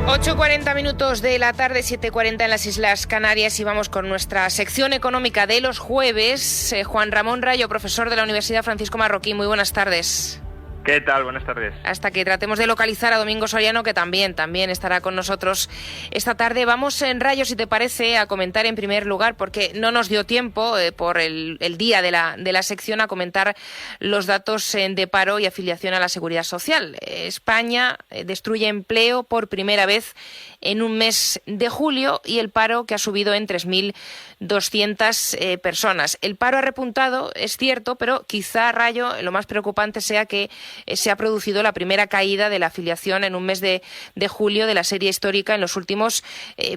8:40 de la tarde, 7:40 en las Islas Canarias, y vamos con nuestra sección económica de los jueves. Juan Ramón Rayo, profesor de la Universidad Francisco Marroquín, muy buenas tardes. ¿Qué tal? Buenas tardes. Hasta que tratemos de localizar a Domingo Soriano, que también estará con nosotros esta tarde. Vamos, en Rayo, si te parece, a comentar en primer lugar, porque no nos dio tiempo por el día de la sección, a comentar los datos de paro y afiliación a la Seguridad Social. España destruye empleo por primera vez en un mes de julio, y el paro que ha subido en 3.200 personas. El paro ha repuntado, es cierto, pero quizá, Rayo, lo más preocupante sea que se ha producido la primera caída de la afiliación en un mes de julio de la serie histórica en los últimos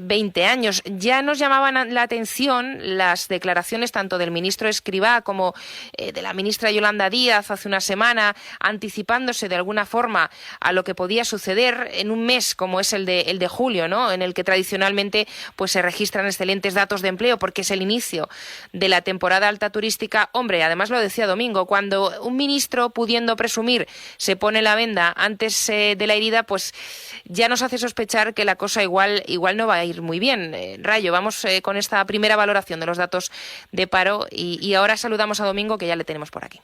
20 años. Ya nos llamaban la atención las declaraciones tanto del ministro Escrivá como de la ministra Yolanda Díaz hace una semana, anticipándose de alguna forma a lo que podía suceder en un mes como es el de julio, ¿no?, en el que tradicionalmente pues se registran excelentes datos de empleo, porque es el inicio de la temporada alta turística. Hombre, además lo decía Domingo, cuando un ministro, pudiendo presumir, se pone la venda antes de la herida, pues ya nos hace sospechar que la cosa igual no va a ir muy bien. Rayo, vamos con esta primera valoración de los datos de paro, y ahora saludamos a Domingo, que ya le tenemos por aquí.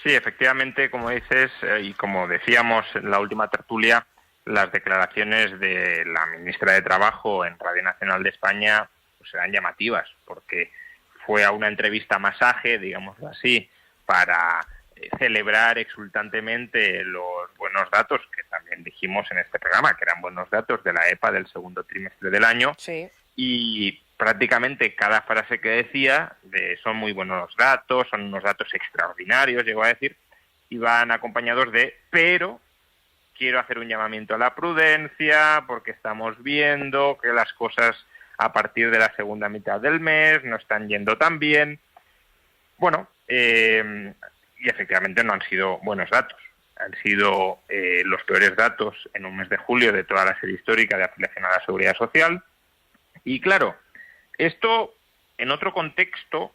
Sí, efectivamente, como dices, y como decíamos en la última tertulia, las declaraciones de la ministra de Trabajo en Radio Nacional de España pues eran llamativas, porque fue a una entrevista masaje, digámoslo así, para celebrar exultantemente los buenos datos, que también dijimos en este programa, que eran buenos datos de la EPA del segundo trimestre del año. Sí. Y prácticamente cada frase que decía, son muy buenos datos, son unos datos extraordinarios, llegó a decir, iban acompañados de pero quiero hacer un llamamiento a la prudencia, porque estamos viendo que las cosas a partir de la segunda mitad del mes no están yendo tan bien. Bueno, y efectivamente no han sido buenos datos. Han sido los peores datos en un mes de julio de toda la serie histórica de afiliación a la Seguridad Social. Y claro, esto en otro contexto,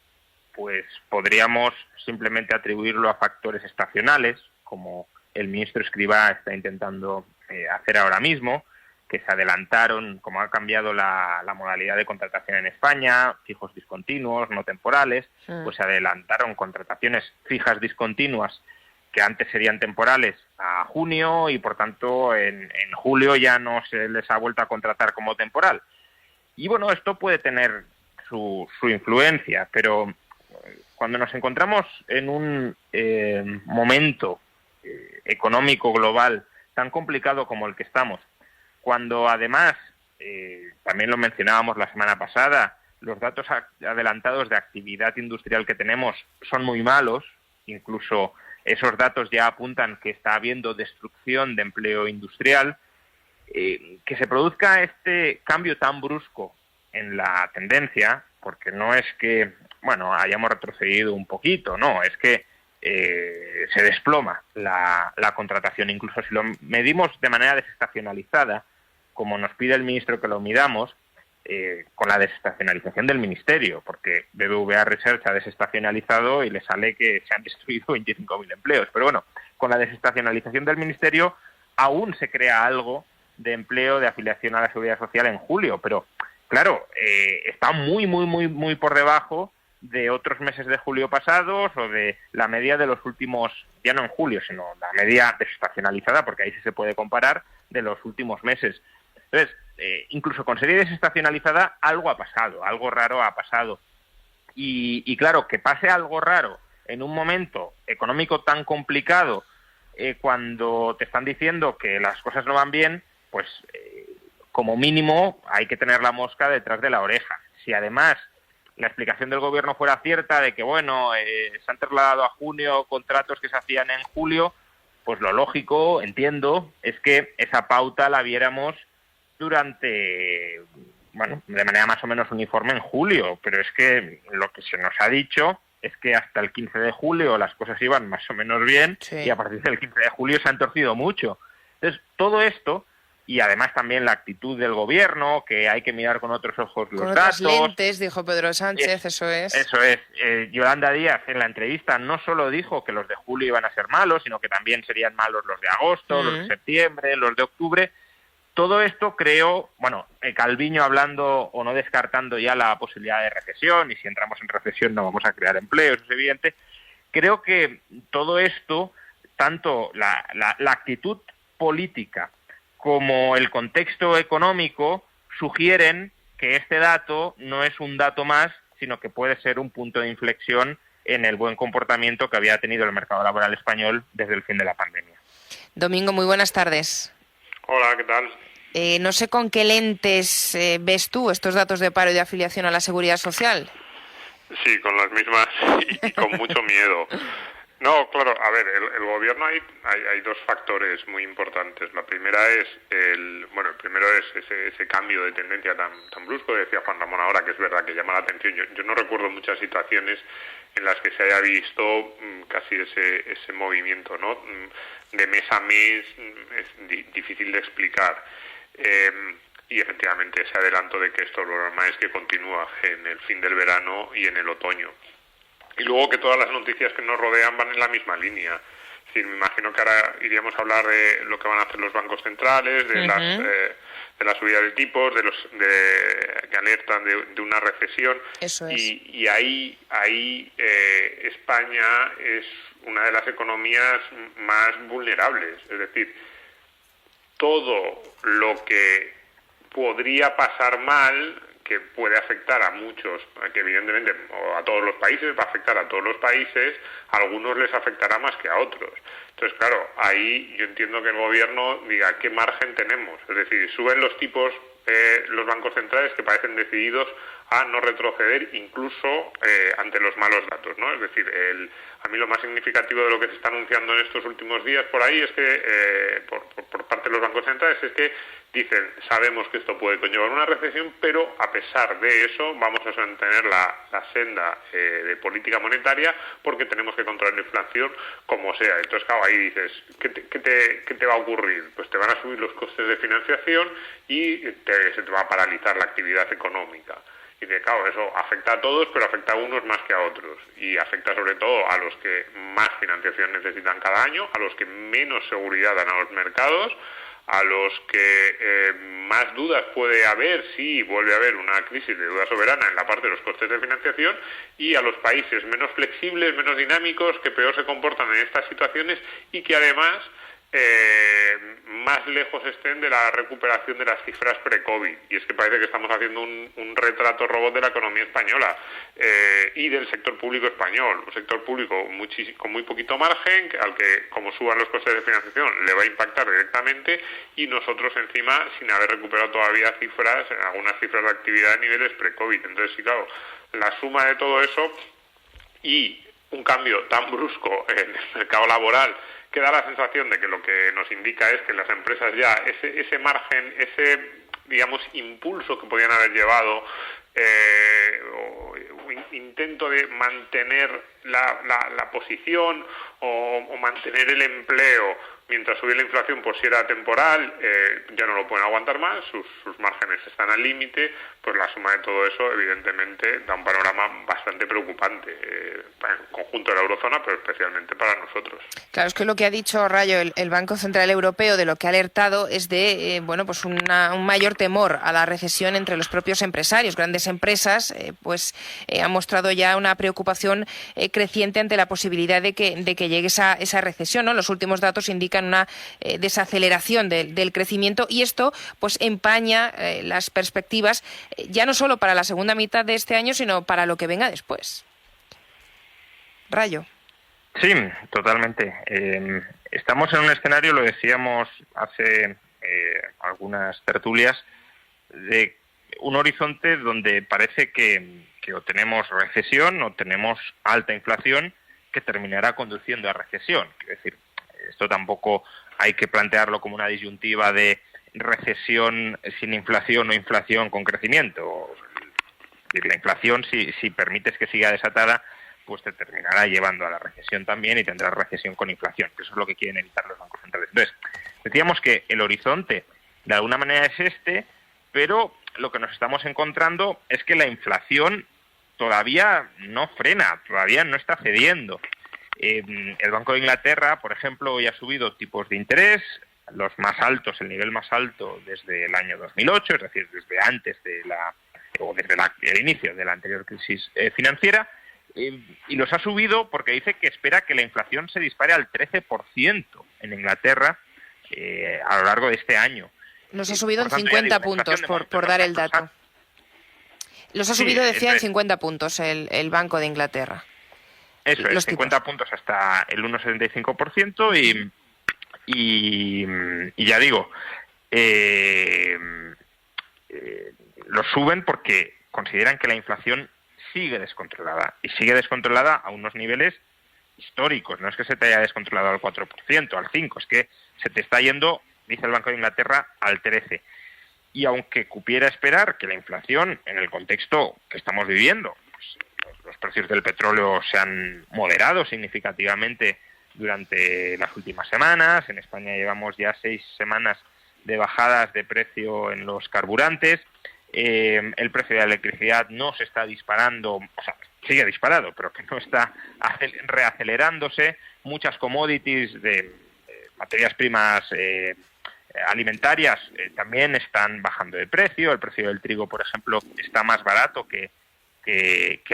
pues podríamos simplemente atribuirlo a factores estacionales, como el ministro Escrivá está intentando hacer ahora mismo, que se adelantaron, como ha cambiado la modalidad de contratación en España, fijos discontinuos, no temporales, pues se adelantaron contrataciones fijas discontinuas que antes serían temporales a junio, y por tanto en julio ya no se les ha vuelto a contratar como temporal. Y bueno, esto puede tener su influencia, pero cuando nos encontramos en un momento económico global tan complicado como el que estamos, cuando además, también lo mencionábamos la semana pasada, los datos adelantados de actividad industrial que tenemos son muy malos, incluso esos datos ya apuntan que está habiendo destrucción de empleo industrial, que se produzca este cambio tan brusco en la tendencia, porque no es que, hayamos retrocedido un poquito, no, es que se desploma la contratación. Incluso si lo medimos de manera desestacionalizada, como nos pide el ministro que lo midamos, con la desestacionalización del ministerio, porque BBVA Research ha desestacionalizado y le sale que se han destruido 25.000 empleos. Pero bueno, con la desestacionalización del ministerio aún se crea algo de empleo de afiliación a la Seguridad Social en julio, pero claro, está muy por debajo de otros meses de julio pasados o de la media de los últimos, ya no en julio, sino la media desestacionalizada, porque ahí sí se puede comparar, de los últimos meses. Entonces, incluso con serie desestacionalizada algo ha pasado, algo raro ha pasado. Y claro, que pase algo raro en un momento económico tan complicado, cuando te están diciendo que las cosas no van bien, pues como mínimo hay que tener la mosca detrás de la oreja. Si además la explicación del gobierno fuera cierta de que, se han trasladado a junio contratos que se hacían en julio, pues lo lógico, entiendo, es que esa pauta la viéramos durante, de manera más o menos uniforme en julio, pero es que lo que se nos ha dicho es que hasta el 15 de julio las cosas iban más o menos bien, sí, y a partir del 15 de julio se han torcido mucho. Entonces, todo esto, y además también la actitud del gobierno, que hay que mirar con otros ojos los datos. Con otras lentes, dijo Pedro Sánchez, eso es. Eso es. Yolanda Díaz en la entrevista no solo dijo que los de julio iban a ser malos, sino que también serían malos los de agosto, los de septiembre, los de octubre. Todo esto creo, Calviño hablando o no descartando ya la posibilidad de recesión, y si entramos en recesión no vamos a crear empleo, eso es evidente. Creo que todo esto, tanto la actitud política como el contexto económico, sugieren que este dato no es un dato más, sino que puede ser un punto de inflexión en el buen comportamiento que había tenido el mercado laboral español desde el fin de la pandemia. Domingo, muy buenas tardes. Hola, ¿qué tal? No sé con qué lentes ves tú estos datos de paro y de afiliación a la Seguridad Social. Sí, con las mismas y con mucho miedo. No, claro, a ver, el gobierno hay dos factores muy importantes. La primera es el primero es ese cambio de tendencia tan brusco, decía Juan Ramón ahora, que es verdad que llama la atención. Yo no recuerdo muchas situaciones en las que se haya visto casi ese movimiento, ¿no? De mes a mes, es difícil de explicar. Y efectivamente ese adelanto de que esto lo normal es que continúa en el fin del verano y en el otoño. Y luego que todas las noticias que nos rodean van en la misma línea. Es decir, me imagino que ahora iríamos a hablar de lo que van a hacer los bancos centrales, de la subida de tipos, que alertan de una recesión. Eso es. Y ahí España es una de las economías más vulnerables. Es decir, todo lo que podría pasar mal, que puede afectar a muchos, que evidentemente o a todos los países, va a afectar a todos los países, a algunos les afectará más que a otros. Entonces, claro, ahí yo entiendo que el gobierno diga qué margen tenemos. Es decir, suben los tipos los bancos centrales, que parecen decididos a no retroceder incluso ante los malos datos, ¿no? Es decir, a mí lo más significativo de lo que se está anunciando en estos últimos días por ahí es que por parte de los bancos centrales es que dicen, sabemos que esto puede conllevar una recesión, pero a pesar de eso vamos a mantener la senda de política monetaria porque tenemos que controlar la inflación como sea. Entonces, claro, ahí dices, ¿qué te va a ocurrir? Pues te van a subir los costes de financiación y se te va a paralizar la actividad económica. Y que, claro, eso afecta a todos, pero afecta a unos más que a otros. Y afecta sobre todo a los que más financiación necesitan cada año, a los que menos seguridad dan a los mercados, a los que más dudas puede haber si vuelve a haber una crisis de deuda soberana en la parte de los costes de financiación, y a los países menos flexibles, menos dinámicos, que peor se comportan en estas situaciones y que además más lejos estén de la recuperación de las cifras pre-COVID. Y es que parece que estamos haciendo un retrato robot de la economía española y del sector público español. Un sector público con muy poquito margen, al que, como suban los costes de financiación, le va a impactar directamente, y nosotros encima sin haber recuperado todavía algunas cifras de actividad a niveles pre-COVID. Entonces, sí, claro, la suma de todo eso y un cambio tan brusco en el mercado laboral, que da la sensación de que lo que nos indica es que las empresas ya, ese margen, ese, digamos, impulso que podían haber llevado, o intento de mantener la posición o mantener el empleo mientras subía la inflación por si era temporal, ya no lo pueden aguantar más, sus márgenes están al límite. Pues la suma de todo eso evidentemente da un panorama bastante preocupante para el conjunto de la eurozona, pero especialmente para nosotros. Claro, es que lo que ha dicho Rayo, el Banco Central Europeo, de lo que ha alertado es de un mayor temor a la recesión entre los propios empresarios. Grandes empresas han mostrado ya una preocupación creciente ante la posibilidad de que llegue esa recesión, ¿no? Los últimos datos indican una desaceleración del crecimiento, y esto pues empaña las perspectivas ya no solo para la segunda mitad de este año, sino para lo que venga después. Rayo. Sí, totalmente. Estamos en un escenario, lo decíamos hace algunas tertulias, de un horizonte donde parece que o tenemos recesión o tenemos alta inflación que terminará conduciendo a recesión. Es decir, esto tampoco hay que plantearlo como una disyuntiva de recesión sin inflación o inflación con crecimiento. La inflación, si permites que siga desatada, pues te terminará llevando a la recesión también, y tendrás recesión con inflación, que eso es lo que quieren evitar los bancos centrales. Entonces, decíamos que el horizonte de alguna manera es este, pero lo que nos estamos encontrando es que la inflación todavía no frena, todavía no está cediendo. El Banco de Inglaterra, por ejemplo, hoy ha subido tipos de interés, los más altos, el nivel más alto desde el año 2008, es decir, desde antes desde el inicio de la anterior crisis financiera, y los ha subido porque dice que espera que la inflación se dispare al 13% en Inglaterra a lo largo de este año. Los ha subido en 50 puntos, por dar el dato. Los ha subido, decía, en 50 puntos el Banco de Inglaterra. Eso es, 50 puntos hasta el 1,75% y ya digo, lo suben porque consideran que la inflación sigue descontrolada, y sigue descontrolada a unos niveles históricos. No es que se te haya descontrolado al 4%, al 5%, es que se te está yendo, dice el Banco de Inglaterra, al 13%. Y aunque cupiera esperar que la inflación, en el contexto que estamos viviendo, pues, los precios del petróleo se han moderado significativamente durante las últimas semanas. En España llevamos ya 6 semanas de bajadas de precio en los carburantes. El precio de la electricidad no se está disparando, o sea, sigue disparado, pero que no está reacelerándose. Muchas commodities de materias primas alimentarias también están bajando de precio. El precio del trigo, por ejemplo, está más barato que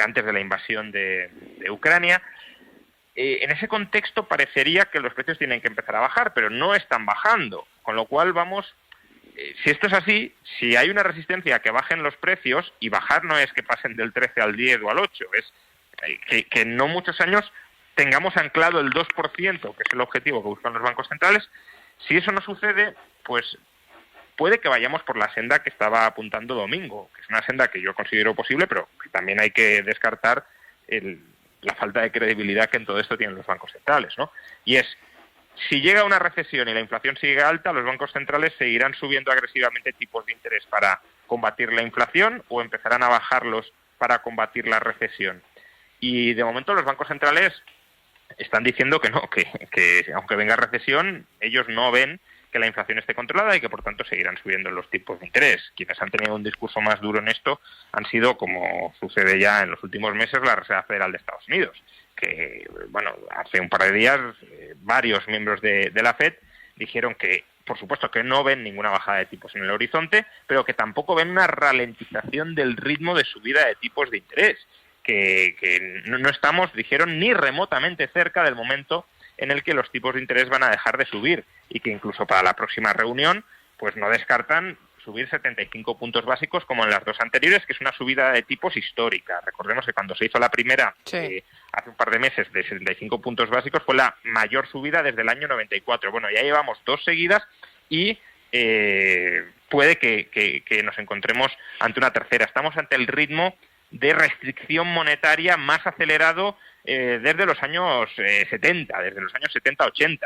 antes de la invasión de Ucrania. En ese contexto parecería que los precios tienen que empezar a bajar, pero no están bajando, con lo cual vamos... Si esto es así, si hay una resistencia a que bajen los precios, y bajar no es que pasen del 13 al 10 o al 8, es que en no muchos años tengamos anclado el 2%, que es el objetivo que buscan los bancos centrales. Si eso no sucede, pues puede que vayamos por la senda que estaba apuntando Domingo, que es una senda que yo considero posible, pero que también hay que descartar la falta de credibilidad que en todo esto tienen los bancos centrales, ¿no? Y es, si llega una recesión y la inflación sigue alta, los bancos centrales seguirán subiendo agresivamente tipos de interés para combatir la inflación, o empezarán a bajarlos para combatir la recesión. Y de momento los bancos centrales están diciendo que no, que aunque venga recesión, ellos no ven que la inflación esté controlada y que por tanto seguirán subiendo los tipos de interés. Quienes han tenido un discurso más duro en esto han sido, como sucede ya en los últimos meses, la Reserva Federal de Estados Unidos, que, bueno, hace un par de días varios miembros de la FED dijeron que, por supuesto, que no ven ninguna bajada de tipos en el horizonte, pero que tampoco ven una ralentización del ritmo de subida de tipos de interés, que no estamos, dijeron, ni remotamente cerca del momento en el que los tipos de interés van a dejar de subir, y que incluso para la próxima reunión pues no descartan subir 75 puntos básicos como en las dos anteriores, que es una subida de tipos histórica. Recordemos que cuando se hizo la primera, hace un par de meses, de 75 puntos básicos, fue la mayor subida desde el año 94. Bueno, ya llevamos 2 seguidas y puede que nos encontremos ante una tercera. Estamos ante el ritmo de restricción monetaria más acelerado desde los años 70, desde los años 70-80,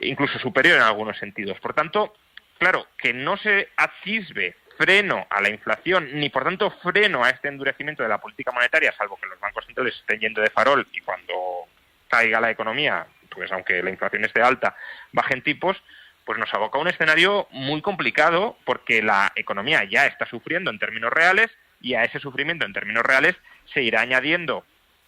incluso superior en algunos sentidos. Por tanto, claro, que no se atisbe freno a la inflación, ni por tanto freno a este endurecimiento de la política monetaria, salvo que los bancos centrales estén yendo de farol y cuando caiga la economía, pues aunque la inflación esté alta, bajen tipos, pues nos aboca a un escenario muy complicado, porque la economía ya está sufriendo en términos reales, y a ese sufrimiento en términos reales se irá añadiendo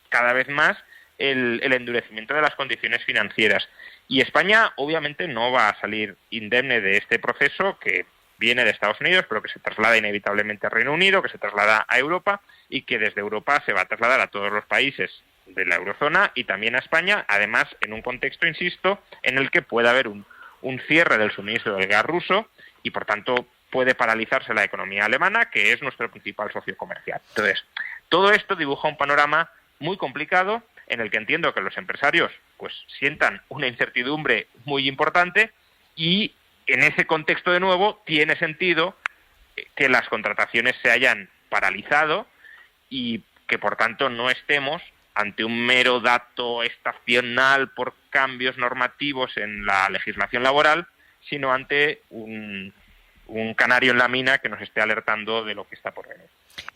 cada vez más el endurecimiento de las condiciones financieras. Y España obviamente no va a salir indemne de este proceso que viene de Estados Unidos, pero que se traslada inevitablemente a Reino Unido, que se traslada a Europa, y que desde Europa se va a trasladar a todos los países de la eurozona y también a España, además en un contexto, insisto, en el que puede haber un cierre del suministro del gas ruso, y por tanto puede paralizarse la economía alemana, que es nuestro principal socio comercial. Entonces, todo esto dibuja un panorama muy complicado, en el que entiendo que los empresarios pues sientan una incertidumbre muy importante, y en ese contexto, de nuevo, tiene sentido que las contrataciones se hayan paralizado y que por tanto no estemos ante un mero dato estacional por cambios normativos en la legislación laboral, sino ante un canario en la mina que nos esté alertando de lo que está por venir.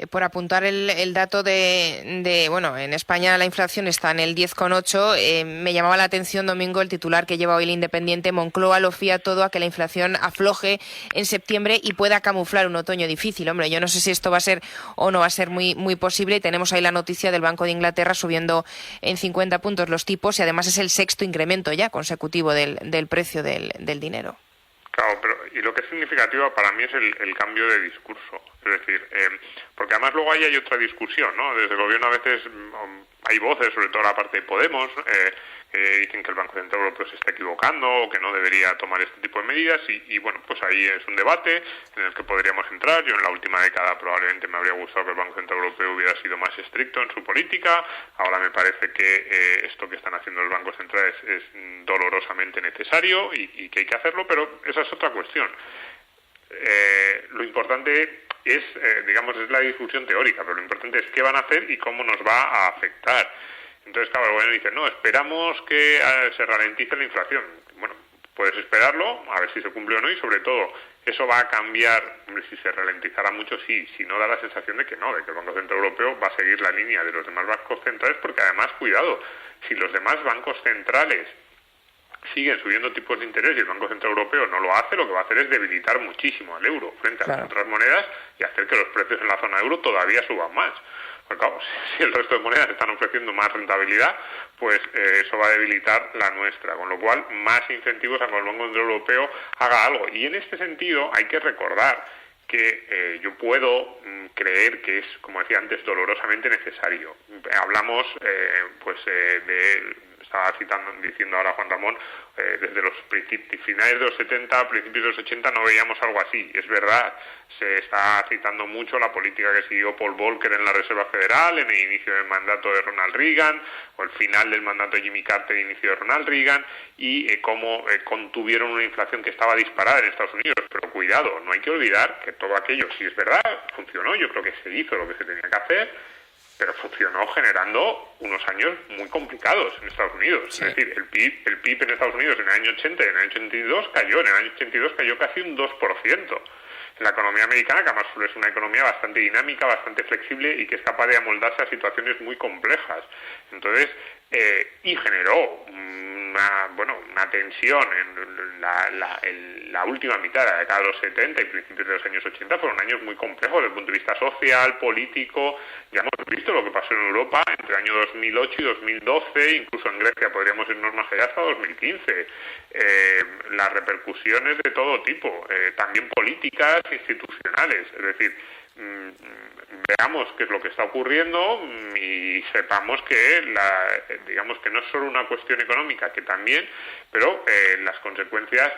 Por apuntar el dato bueno, en España la inflación está en el 10,8. Me llamaba la atención, Domingo, el titular que lleva hoy el Independiente: Moncloa lo fía todo a que la inflación afloje en septiembre y pueda camuflar un otoño difícil. Hombre, yo no sé si esto va a ser o no va a ser muy, muy posible, y tenemos ahí la noticia del Banco de Inglaterra subiendo en 50 puntos los tipos, y además es el 6º incremento ya consecutivo del precio del dinero. Claro, pero y lo que es significativo para mí es el cambio de discurso. Es decir, porque además luego ahí hay otra discusión, ¿no? Desde el gobierno a veces hay voces, sobre todo la parte de Podemos, que dicen que el Banco Central Europeo se está equivocando o que no debería tomar este tipo de medidas y bueno, pues ahí es un debate en el que podríamos entrar. Yo en la última década probablemente me habría gustado que el Banco Central Europeo hubiera sido más estricto en su política. Ahora me parece que esto que están haciendo los bancos centrales es dolorosamente necesario y que hay que hacerlo, pero esa es otra cuestión. Lo importante es, es la discusión teórica, pero lo importante es qué van a hacer y cómo nos va a afectar. Entonces, claro, el gobierno dice, no, esperamos que se ralentice la inflación. Bueno, puedes esperarlo, a ver si se cumple o no, y sobre todo, eso va a cambiar. Hombre, si se ralentizará mucho, sí, si no da la sensación de que no, de que el Banco Central Europeo va a seguir la línea de los demás bancos centrales, porque además, cuidado, si los demás bancos centrales siguen subiendo tipos de interés y el Banco Central Europeo no lo hace, lo que va a hacer es debilitar muchísimo al euro frente a las otras monedas y hacer que los precios en la zona euro todavía suban más. Porque claro, si el resto de monedas están ofreciendo más rentabilidad, pues eso va a debilitar la nuestra, con lo cual más incentivos a que el Banco Central Europeo haga algo. Y en este sentido hay que recordar que yo puedo creer que es, como decía antes, dolorosamente necesario. Hablamos estaba diciendo ahora Juan Ramón, desde los finales de los 70, principios de los 80 no veíamos algo así. Es verdad, se está citando mucho la política que siguió Paul Volcker en la Reserva Federal, en el inicio del mandato de Ronald Reagan, o el final del mandato de Jimmy Carter, inicio de Ronald Reagan, y cómo contuvieron una inflación que estaba disparada en Estados Unidos. Pero cuidado, no hay que olvidar que todo aquello, si es verdad, funcionó. Yo creo que se hizo lo que se tenía que hacer, pero funcionó generando unos años muy complicados en Estados Unidos. Sí. Es decir, el PIB en Estados Unidos en el año 80 y en el año 82 cayó. En el año 82 cayó casi un 2%. En la economía americana, que además es una economía bastante dinámica, bastante flexible y que es capaz de amoldarse a situaciones muy complejas. Entonces, y generó una tensión en la última mitad de la década de los 70 y principios de los años 80. Fueron años muy complejos desde el punto de vista social, político. Ya hemos visto lo que pasó en Europa entre el año 2008 y 2012, incluso en Grecia podríamos irnos más allá hasta 2015. Las repercusiones de todo tipo, también políticas, institucionales, es decir, veamos qué es lo que está ocurriendo y sepamos que que no es solo una cuestión económica, que también, pero las consecuencias,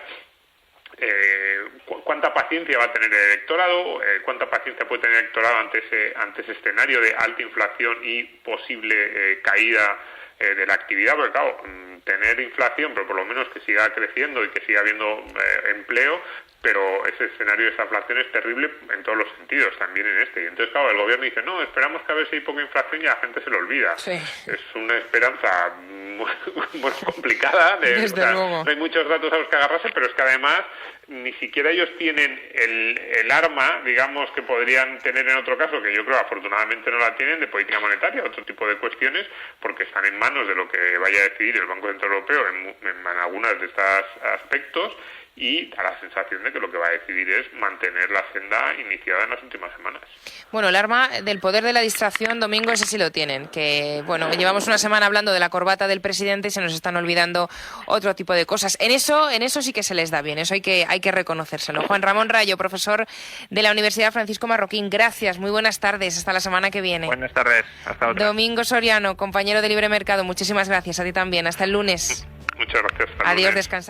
cuánta paciencia va a tener el electorado, cuánta paciencia puede tener el electorado ante ese escenario de alta inflación y posible caída de la actividad, porque claro, tener inflación, pero por lo menos que siga creciendo y que siga habiendo empleo, pero ese escenario de esa inflación es terrible en todos los sentidos, también en este. Y entonces, claro, el gobierno dice, no, esperamos que a ver si hay poca inflación y a la gente se lo olvida. Sí. Es una esperanza muy complicada. No hay muchos datos a los que agarrarse, pero es que además ni siquiera ellos tienen el arma, digamos, que podrían tener en otro caso, que yo creo afortunadamente no la tienen, de política monetaria, otro tipo de cuestiones, porque están en manos de lo que vaya a decidir el Banco Central Europeo en algunas de estos aspectos, y da la sensación de que lo que va a decidir es mantener la senda iniciada en las últimas semanas. Bueno, el arma del poder de la distracción, Domingo, ese sí lo tienen, que bueno, llevamos una semana hablando de la corbata del presidente y se nos están olvidando otro tipo de cosas. En eso sí que se les da bien, eso hay que reconocérselo. Juan Ramón Rayo, profesor de la Universidad Francisco Marroquín, gracias, muy buenas tardes, hasta la semana que viene. Buenas tardes, hasta otra. Domingo Soriano, compañero de Libre Mercado, muchísimas gracias, a ti también, hasta el lunes. Muchas gracias. Adiós, descansa.